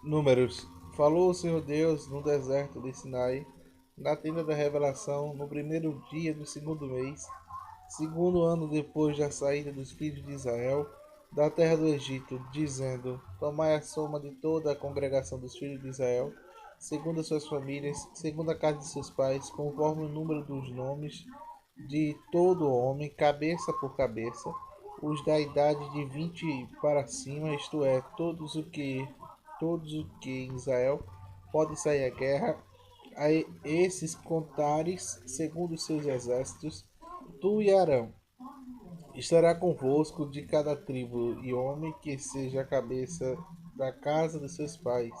Números. Falou o Senhor Deus no deserto de Sinai, na tenda da revelação, no primeiro dia do segundo mês, segundo ano depois da saída dos filhos de Israel da terra do Egito, dizendo: Tomai a soma de toda a congregação dos filhos de Israel, segundo as suas famílias, segundo a casa de seus pais, conforme o número dos nomes de todo homem, cabeça por cabeça, os da idade de 20 para cima, isto é, todos o que em Israel pode sair à guerra, a esses contares segundo os seus exércitos, tu e Arão. Estará convosco de cada tribo e homem que seja a cabeça da casa de seus pais.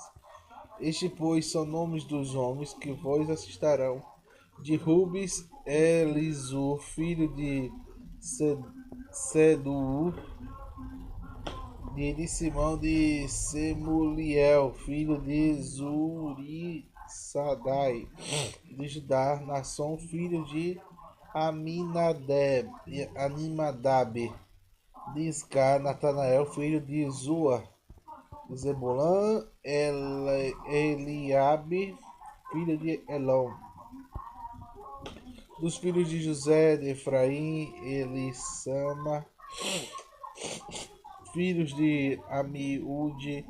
Este, pois, são nomes dos homens que vos assistirão. De Rubens, Elisur, filho de Sedur, de Simão de Semuliel, filho de Zurissadai, de Judá, Nação, filho de Aminadab, de Iscar, Natanael, filho de Zua, de Zebulã, Eliabe, filho de Elon, dos filhos de José, de Efraim, Elissama, filhos de Amiúde,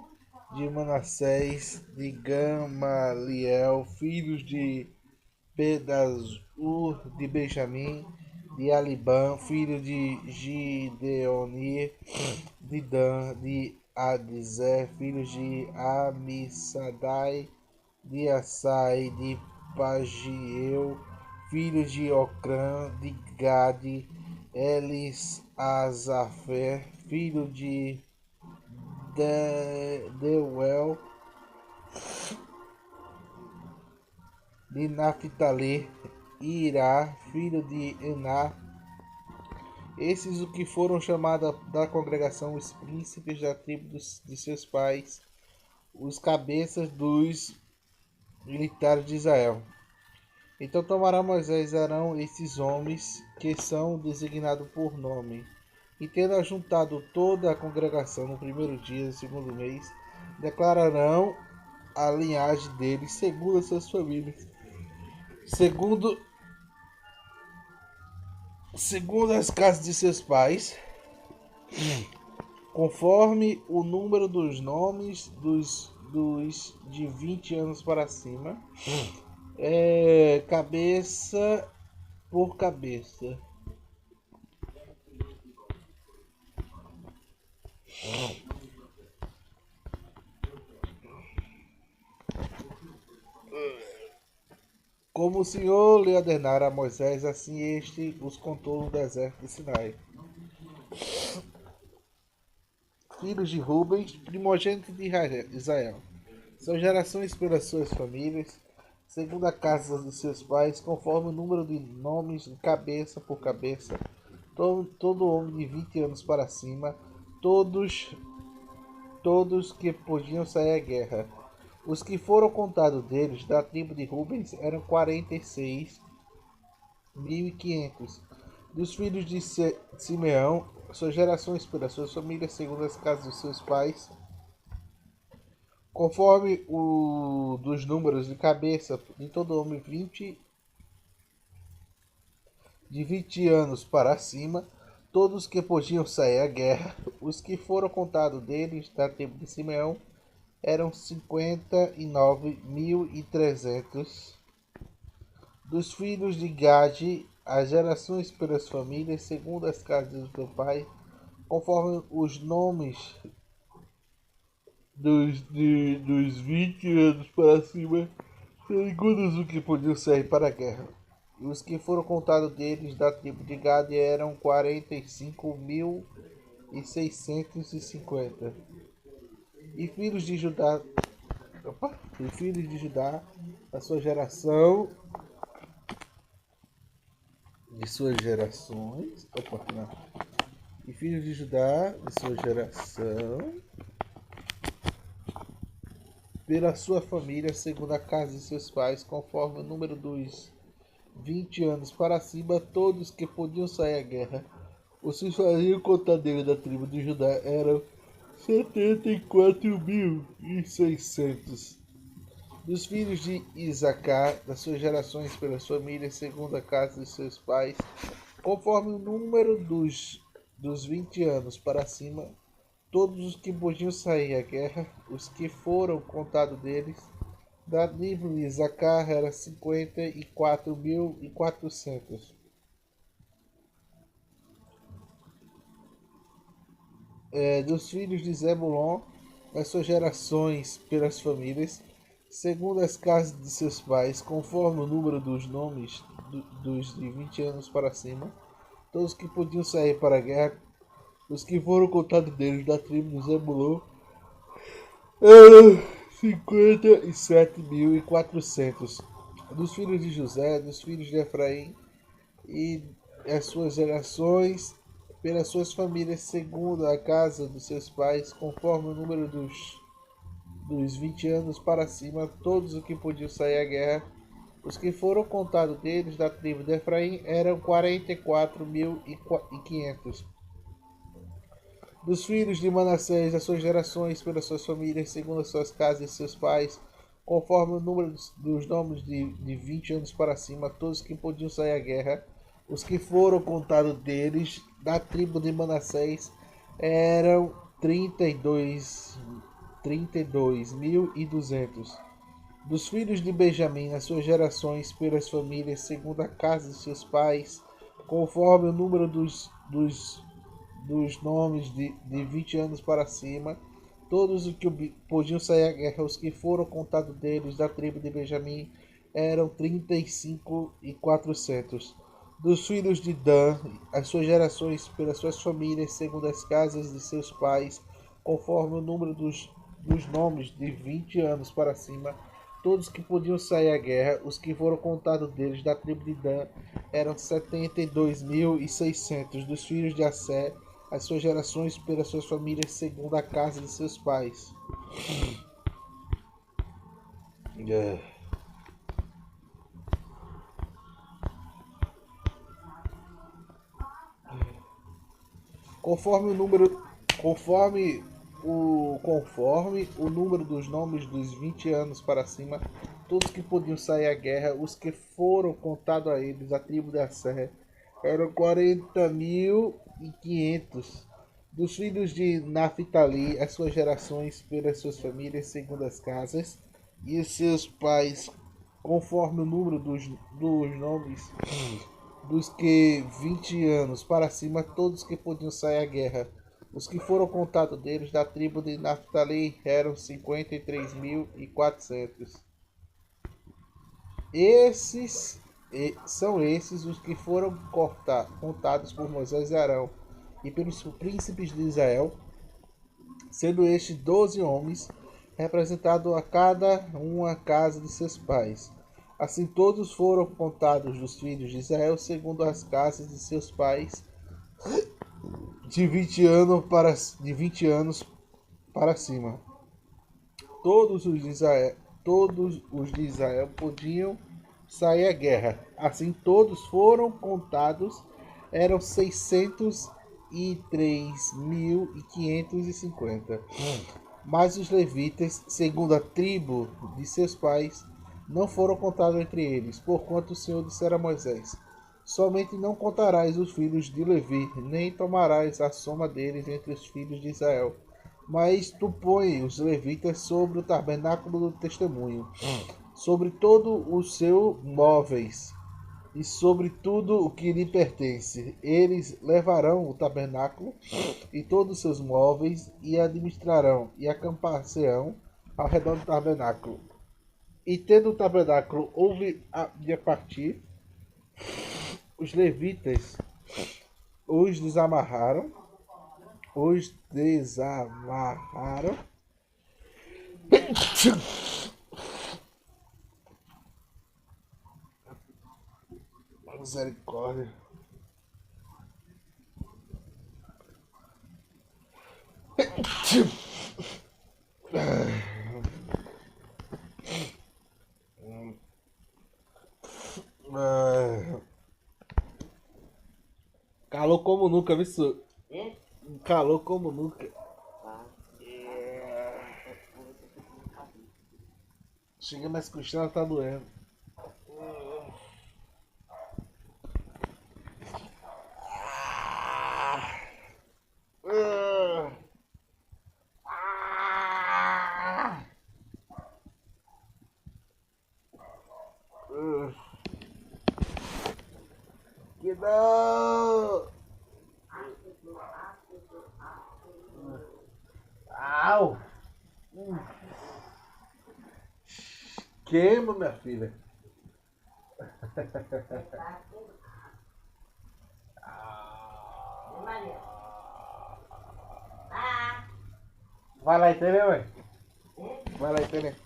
de Manassés, de Gamaliel, filhos de Pedazur, de Benjamim, de Alibã, filho de Gideoni, de Dan, de Adizé, filhos de Amissadai, de Assai, de Pagiel, filhos de Ocrã, de Gade, Elis Azafé, filho de Deuel, de Naphtali, Irá, filho de Ená. Esses o que foram chamados da congregação os príncipes da tribo de seus pais, os cabeças dos militares de Israel. Então tomará Moisés e Arão esses homens que são designados por nome, e tendo ajuntado toda a congregação no primeiro dia do segundo mês, declararão a linhagem deles segundo as suas famílias, segundo, segundo as casas de seus pais, conforme o número dos nomes dos de 20 anos para cima, cabeça por cabeça. Como o Senhor lhe ordenara a Moisés, assim este os contou no deserto de Sinai. Filhos de Rubens, primogênito de Israel. São gerações pelas suas famílias, segundo a casa dos seus pais, conforme o número de nomes, cabeça por cabeça. Todo homem de 20 anos para cima, todos, todos que podiam sair à guerra. Os que foram contados deles, da tribo de Rubens, eram 46.500. Dos filhos de Simeão, suas gerações pelas suas famílias, segundo as casas dos seus pais, conforme o dos números de cabeça de todo homem de 20 anos para cima, todos que podiam sair à guerra. Os que foram contados deles, da tribo de Simeão, eram 59.300. Dos filhos de Gade, as gerações pelas famílias, segundo as casas do pai, conforme os nomes dos 20 anos para cima, segundo os que podiam sair para a guerra. E os que foram contados deles, da tribo de Gade, eram 45.650. E filhos de Judá, e filhos de Judá, a sua geração, de suas gerações, não. E filhos de Judá, de sua geração, pela sua família, segundo a casa de seus pais, conforme o número dos 20 anos para cima, todos que podiam sair à guerra. Os que faziam contadeiro da tribo de Judá eram 74.600. Dos filhos de Isacar, das suas gerações pelas famílias, segundo a casa de seus pais, conforme o número dos 20 anos para cima, todos os que podiam sair à guerra, os que foram contados deles, da tribo de Isacar era 54.400. Dos filhos de Zebulon, as suas gerações pelas famílias, segundo as casas de seus pais, conforme o número dos nomes dos de 20 anos para cima, todos que podiam sair para a guerra, os que foram contados deles da tribo de Zebulon, eram 57.400. Dos filhos de José, dos filhos de Efraim e as suas gerações pelas suas famílias, segundo a casa dos seus pais, conforme o número dos 20 anos para cima, todos os que podiam sair à guerra, os que foram contados deles da tribo de Efraim eram 44.500. Dos filhos de Manassés, as suas gerações pelas suas famílias, segundo as suas casas e seus pais, conforme o número dos nomes de 20 anos para cima, todos que podiam sair à guerra, os que foram contados deles da tribo de Manassés eram 32.200. Dos filhos de Benjamim, as suas gerações pelas famílias, segundo a casa de seus pais, conforme o número dos nomes de 20 anos para cima, todos os que podiam sair à guerra, os que foram contados deles da tribo de Benjamim, eram 35.400. Dos filhos de Dan, as suas gerações pelas suas famílias, segundo as casas de seus pais, conforme o número dos nomes de 20 anos para cima, todos que podiam sair à guerra, os que foram contados deles da tribo de Dan, eram 72.600. Dos filhos de Assé, as suas gerações pelas suas famílias, segundo a casa de seus pais. Conforme o número conforme o número dos nomes dos 20 anos para cima, todos que podiam sair à guerra, os que foram contados a eles, a tribo de Assé, eram 40.500. Dos filhos de Naphtali, as suas gerações pelas suas famílias, segundo as casas, e os seus pais, conforme o número dos nomes dos que 20 anos para cima, todos que podiam sair à guerra. Os que foram contados deles da tribo de Naphtali eram 53.400. São esses os que foram contados por Moisés e Arão e pelos príncipes de Israel, sendo estes 12 homens, representados a cada uma casa de seus pais. Assim todos foram contados dos filhos de Israel segundo as casas de seus pais, de 20 anos para cima. Todos os de Israel podiam sair à guerra. Assim todos foram contados, eram 603.550. Mas os levitas, segundo a tribo de seus pais, não foram contados entre eles, porquanto o Senhor dissera a Moisés: somente não contarás os filhos de Levi, nem tomarás a soma deles entre os filhos de Israel. Mas tu põe os levitas sobre o tabernáculo do testemunho, sobre todo o seu móveis, e sobre tudo o que lhe pertence. Eles levarão o tabernáculo e todos os seus móveis, e administrarão, e acampar-se-ão ao redor do tabernáculo. E tendo o tabernáculo houve de partir, os levitas os desamarraram, misericórdia. Calou como nunca, viu? Calou como nunca. Chega mais costela, tá doendo. Que não! Au! Queima, minha filha. Vai lá entender, mãe? Vai lá entender.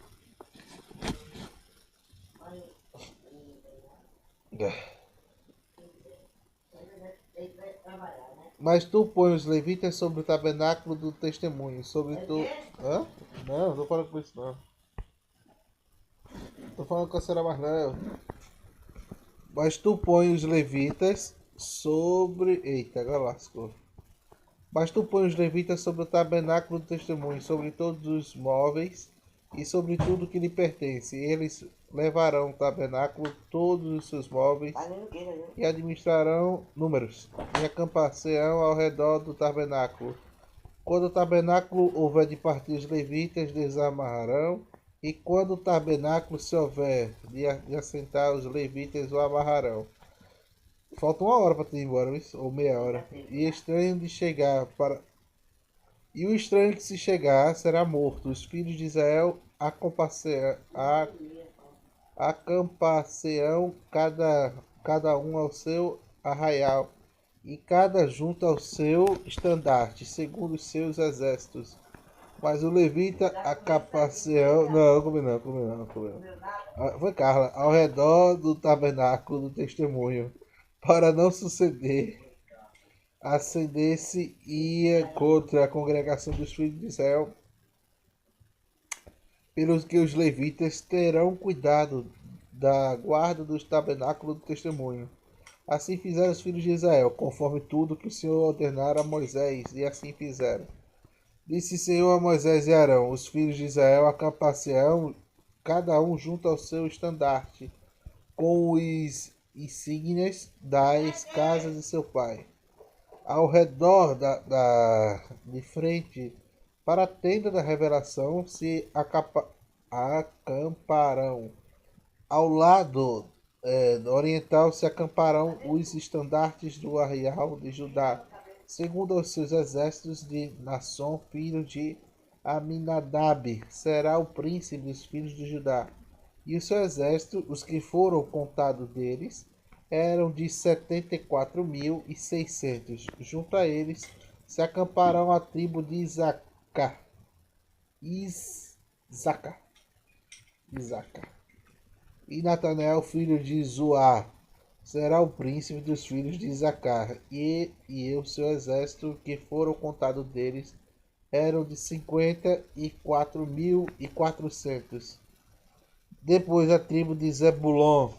Mas tu põe os levitas sobre o tabernáculo do testemunho, sobre tu. Hã? Não, não tô falando com isso não. Tô falando com a senhora mais não. Mas tu põe os levitas sobre. Eita, agora lascou. Mas tu põe os levitas sobre o tabernáculo do testemunho, sobre todos os móveis e sobre tudo que lhe pertence. Eles levarão o tabernáculo, todos os seus móveis, e administrarão números, e acampar-se-ão ao redor do tabernáculo. Quando o tabernáculo houver de partir, os levitas desamarrarão, e quando o tabernáculo se houver de assentar, os levitas o amarrarão. Falta uma hora para tu ir embora, ou meia hora. E o estranho que se chegar será morto. Os filhos de Israel acampar-se-ão cada um ao seu arraial, e cada junto ao seu estandarte, segundo os seus exércitos. Mas o levita acampar-se-ão. Não, comi não, comi não, comi não. Foi Carla, ao redor do tabernáculo do testemunho, para não suceder acender-se ia contra a congregação dos filhos de Israel, pelos que os levitas terão cuidado da guarda dos tabernáculos do testemunho. Assim fizeram os filhos de Israel, conforme tudo que o Senhor ordenara a Moisés, e assim fizeram. Disse o Senhor a Moisés e Arão: os filhos de Israel acampar-se-ão, cada um junto ao seu estandarte, com os insígnias das casas de seu pai. Ao redor de frente para a tenda da revelação se acamparão. Ao lado oriental se acamparão os estandartes do arraial de Judá, segundo os seus exércitos. De Nasson, filho de Aminadab, será o príncipe dos filhos de Judá. E o seu exército, os que foram contados deles, eram de 74.600. Junto a eles se acamparão a tribo de Isacar. E Natanael, filho de Zoar, será o príncipe dos filhos de Isacar. E o seu exército, que foram contados deles, eram de 54.400. Depois a tribo de Zebulon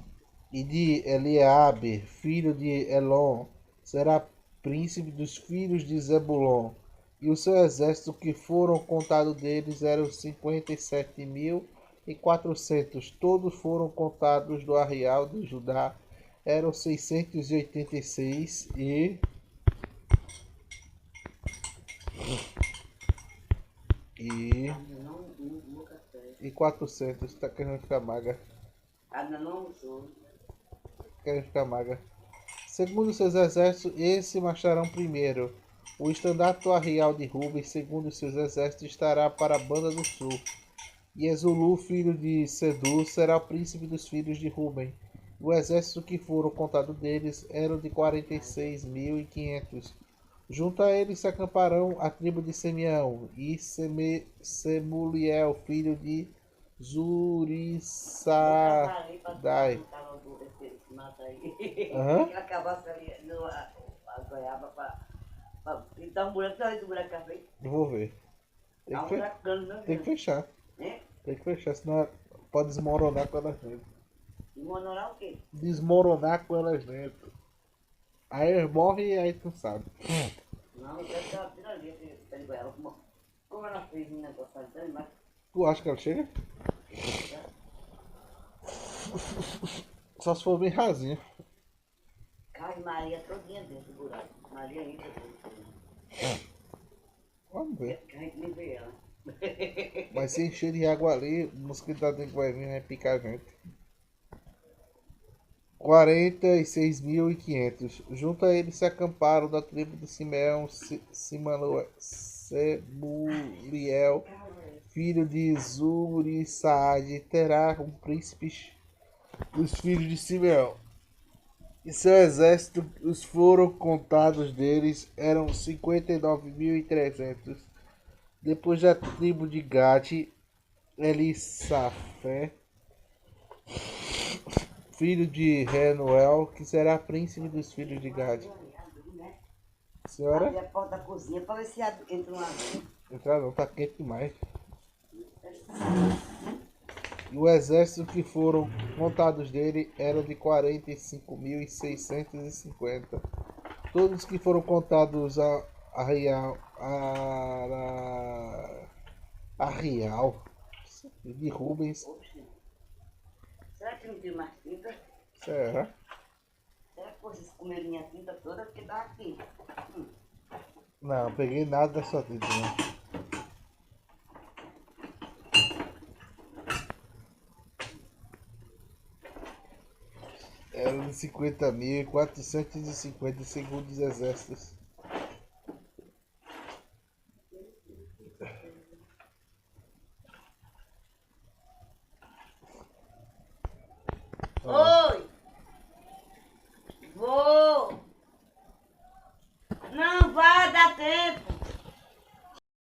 e de Eliabe, filho de Elon, será príncipe dos filhos de Zebulon. E o seu exército, que foram contados deles, eram 57.400. Todos foram contados do arraial de Judá, eram 686 e 400. Tá querendo ficar magra. Querem ficar magra. Segundo seus exércitos, esses marcharão primeiro. O estandarte do arraial de Ruben, segundo os seus exércitos, estará para a banda do sul. E Ezulu, filho de Sedu, será o príncipe dos filhos de Ruben. O exército que foram contados deles eram de 46.500. Junto a eles se acamparão a tribo de Simeão e Semuliel, filho de Zurissadai. Aham. Eu vou ver. Tem que fechar. Tem que fechar, senão pode desmoronar com elas dentro. Desmoronar o quê? Desmoronar com elas dentro. Aí eles morrem e aí tu sabe. Não, deve ser uma tira ali, esse pé de goiaba. Como ela fez um negócio ali, mas Tu acha que ela chega? Só se for bem rasinho. Cai Maria todinha dentro do buraco. Maria entra dentro. Vamos ver. Que a gente nem vê ela. Mas se encher de água ali, o mosquito da dengue vai vir e vai picar a gente. 46.500. Junto a eles se acamparam da tribo de Simeão, Semuliel, filho de Zuri Saad, Terá, um príncipe dos filhos de Simeão. E seu exército, os foram contados deles, eram 59.300. Depois da tribo de Gad, Elisafé, filho de Renuel, que será príncipe dos filhos de Gad. Senhora? Abri a porta da cozinha para ver se entra um avião. Entrar não, tá quente demais. E o exército que foram contados dele era de 45.650. Todos que foram contados a Real de Rubens. Será que não tem mais tinta? Será? Será que vocês comeram minha tinta toda? Porque tá aqui. Não, peguei nada da sua tinta, não. Era de 50.450 segundo os exércitos.